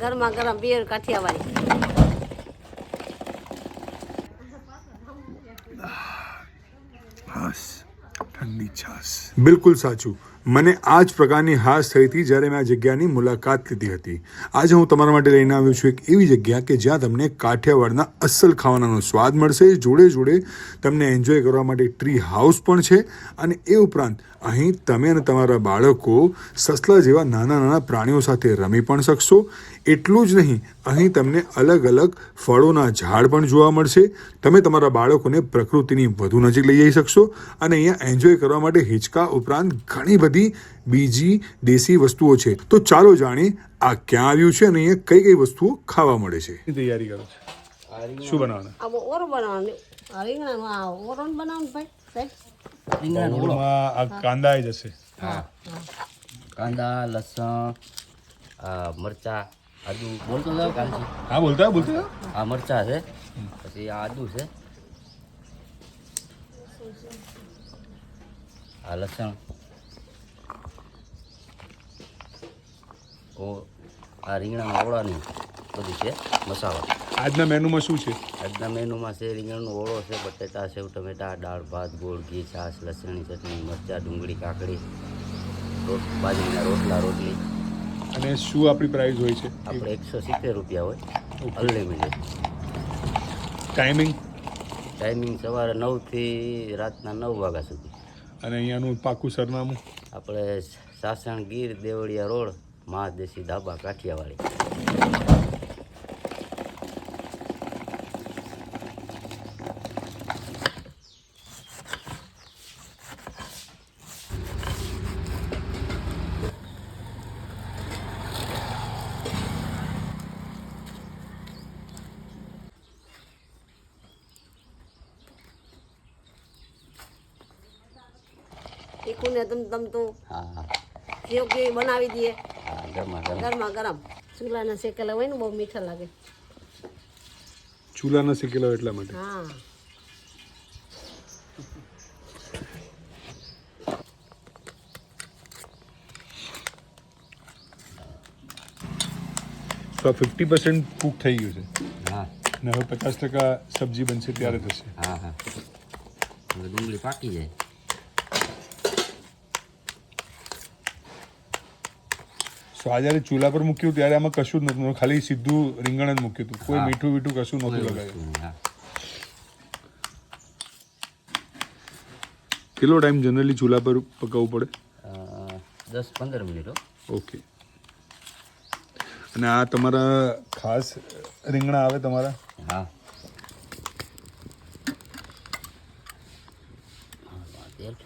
ગરમા ગરમ બેર કાઠિયાવાડી. ઠંડી છાશ. બિલકુલ સાચું. મને આ જ પ્રકારની હાશ થઈ હતી જ્યારે મેં આ જગ્યાની મુલાકાત લીધી હતી. આજે હું તમારા માટે લઈને આવ્યો છું એક એવી જગ્યા કે જ્યાં તમને કાઠિયાવાડના અસલ ખાવાનાનો સ્વાદ મળશે. જોડે જોડે તમને એન્જોય કરવા માટે ટ્રી હાઉસ પણ છે અને એ ઉપરાંત અહીં તમે અને તમારા બાળકો સસલા જેવા નાના નાના પ્રાણીઓ સાથે રમી પણ શકશો. એટલું જ નહીં, અહીં તમને અલગ અલગ ફળોના ઝાડ પણ જોવા મળશે. તમે તમારા બાળકોને પ્રકૃતિની વધુ નજીક લઈ જઈ શકશો અને અહીંયા એન્જોય કરવા માટે હિંચકા ઉપરાંત ઘણી બધી બીજી દેશી વસ્તુઓ છે. તો ચાલો જાણીએ આ ક્યાં આવ્યું છે અને અહીંયા કઈ કઈ વસ્તુઓ ખાવા મળે છે. તૈયારી કરો છો, શું બનાવવાનું? આ ઓરો બનાવવાનું, રીંગણાનું આ ઓરોન બનાવવાનું ભાઈ સાહેબ. રીંગણામાં કાંદા આવી જશે. હા, કાંદા, લસણ, મરચા, આદુ. બોલતો જાવ કાલથી. હા, બોલતા આ મરચા છે, પછી આ આદુ છે, આ લસણ, આ રીંગણાના ઓળાની બધી છે મસાલા. આજના મેનુમાં શું છે? આજના મેનુમાં છે રીંગણનો ઓળો છે, બટેટા, સેવ ટમેટા, દાળ ભાત, ગોળ, ઘી, છાશ, લસણની ચટણી, મરચાં, ડુંગળી, કાકડી, બાજરીના રોટલા, રોટલી. અને શું આપણી પ્રાઇસ હોય છે? આપણે 170 રૂપિયા હોય, અનલિમિટેડ. ટાઈમિંગ સવારે 9 થી રાતના 9 વાગ્યા સુધી. અને અહીંયાનું પાકું સરનામું? આપણે સાસણ ગીર, દેવળિયા રોડ, મહાદેશી ધાબા, કાઠિયાવાડી. તીખું ને તમ તો હા, સેવ કેવી બનાવી દઈએ હા, ગરમા ગરમ. ચૂલાના શેકેલા હોય ને બહુ મીઠા લાગે. ચૂલાના શેકેલા એટલા માટે. હા, તો આ 50% કૂક થઈ ગયું છે. હા, ને હવે 50% સબ્જી બનશે ત્યારે થશે. હા, હા. હવે ડુંગળી પાકી જાય. સો આ જ્યારે ચૂલા પર મૂક્યું ત્યારે આમાં કશું જ નહોતું, ખાલી સીધું રીંગણ જ મૂક્યું હતું. કોઈ મીઠું વીઠું કશું નહોતું લગાવ્યું. હા. કેટલો ટાઈમ જનરલી ચૂલા પર પકાવવું પડે? 10-15 મિનિટ. ઓકે. અને આ તમારા ખાસ રીંગણા આવે તમારા? હા. તેલ.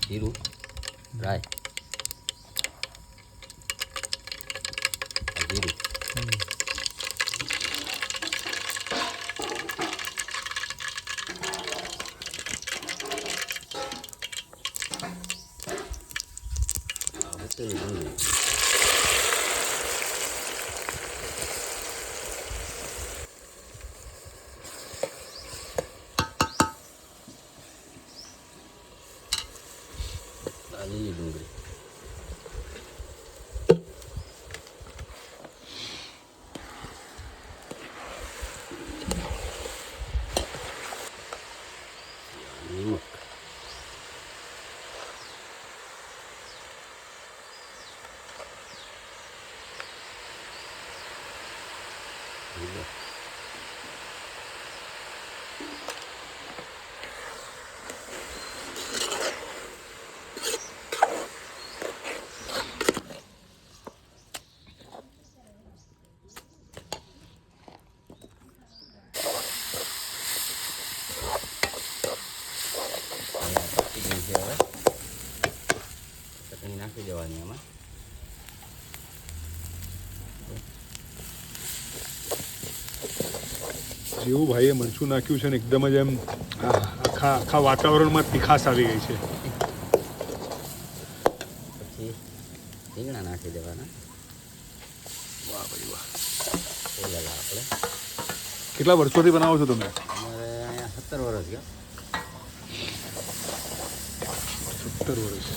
જીરું, રાઈ, જીરું, ડુંગળી, લીલી ડુંગળી, નિમક, ચટણી નાખી દેવાની આમાં. જેવું ભાઈએ મરચું નાખ્યું છે ને એકદમ જ એમ આખા વાતાવરણમાં તીખાશ આવી ગઈ છે. પછી રીંગણા નાખી દેવાના. વાહ ભાઈ વાહ. ઓલેલા આપણે કેટલા વર્ષોથી બનાવો છો તમે? અમારે અહીંયા 17 વર્ષ ગયા. 17 વર્ષ.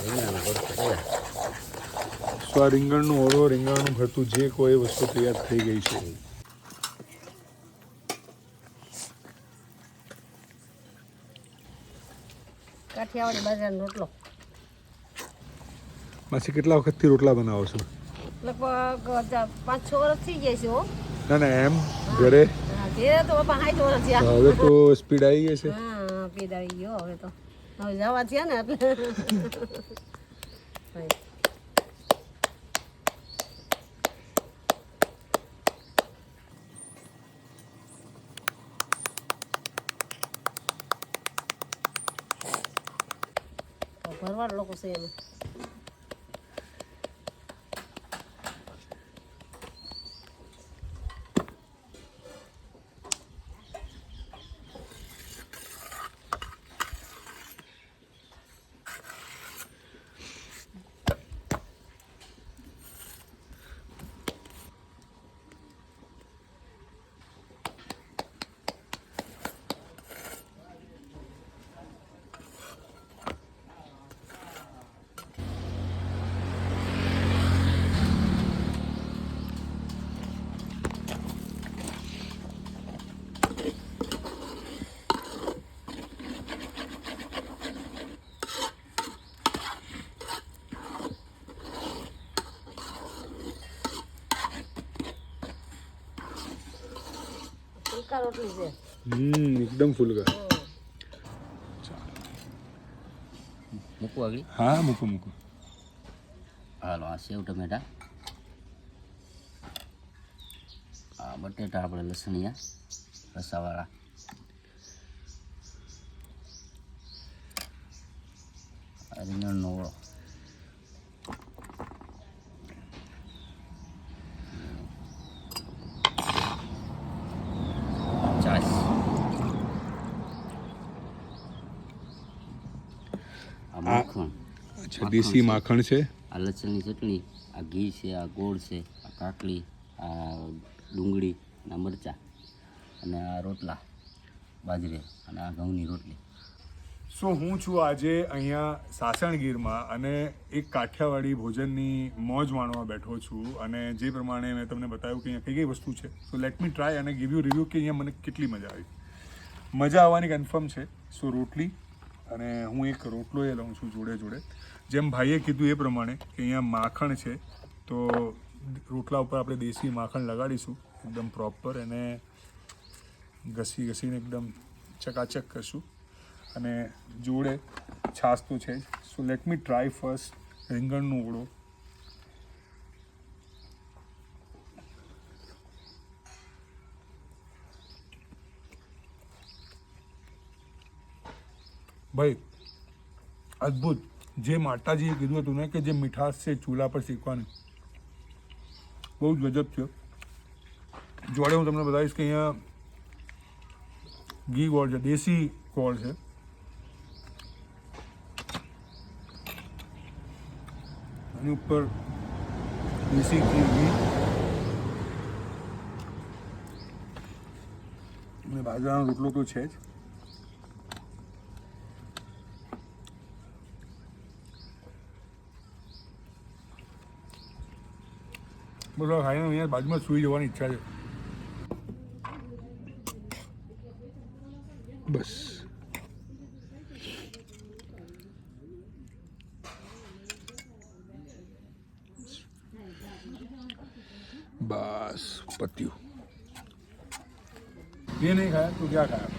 રીંગણાનું ભરતું તૈયાર. તો આ રીંગણનું ઓળો, રીંગણનું ભરતું જે કોઈ વસ્તુ તૈયાર થઈ ગઈ છે. કાઠિયાવાડી બાજરાનો રોટલો. માસી કેટલા વખતથી રોટલા બનાવો છો? લગભગ 5-6 વર્ષ થઈ જાય છે હો. ના ના એમ ઘરે? હા, ધીરે તો બાપા 60 વર્ષ થયા. હવે તો સ્પીડ આવી ગઈ છે. હા, પીડ આવી ગયો હવે તો. હવે જવા થયા ને એટલે. ભરવાડ લોકો છે એમાં. ફુલકા રોટલી છે. એકદમ ફૂલકા. મૂકવું આગળ. હા મૂકો મૂકો. હાલો આ સેવ ટમેટા, આ બટેટા આપણે લસણિયા રસાવાળા, આ રીંગણનો ઓળો, છાશ, આ માખણ, અચ્છા દેશી માખણ છે. આ લસણની ચટણી, આ ઘી છે, આ ગોળ છે, આ કાકડી, આ ડુંગળી, આ મરચાં અને આ રોટલા બાજરી અને આ ઘઉંની રોટલી. સો હું છું આજે અહીંયા સાસણગીરમાં અને એક કાઠિયાવાડી ભોજનની મોજ માણવા બેઠો છું. અને જે પ્રમાણે મેં તમને બતાવ્યું કે અહીંયા કઈ કઈ વસ્તુ છે, સો લેટ મી ટ્રાય અને ગીવ યુ રિવ્યૂ કે અહીંયા મને કેટલી મજા આવી. મજા આવવાની કન્ફર્મ છે. સો રોટલી અને હું એક રોટલો એ લઉં છું જોડે જોડે. જેમ ભાઈએ કીધું એ પ્રમાણે કે અહીંયા માખણ છે, તો રોટલા ઉપર આપણે દેશી માખણ લગાડીશું એકદમ પ્રોપર અને ઘસીને એકદમ ચકાચક કરશું. અને જોડે છાશ તો છે જ. So let me try first રીંગણનો ઓળો. ભાઈ અદ્ભુત. જે માતાજીએ કીધું હતું ને કે જે મીઠાશ છે ચૂલા પર શેકવાની, બહુ જ ગજબ છે. જોડે હું તમને બતાવીશ કે અહીંયા ઘી ગોળ છે, દેશી ગોળ છે. એની ઉપર દેશી ઘી અને બાજરાનો રોટલો તો છે જ. બસ ખાઈને અહીંયા બાજુમાં સૂઈ જવાની ઈચ્છા છે. બસ बस पत्तियों ये नहीं खाया तो क्या खाया?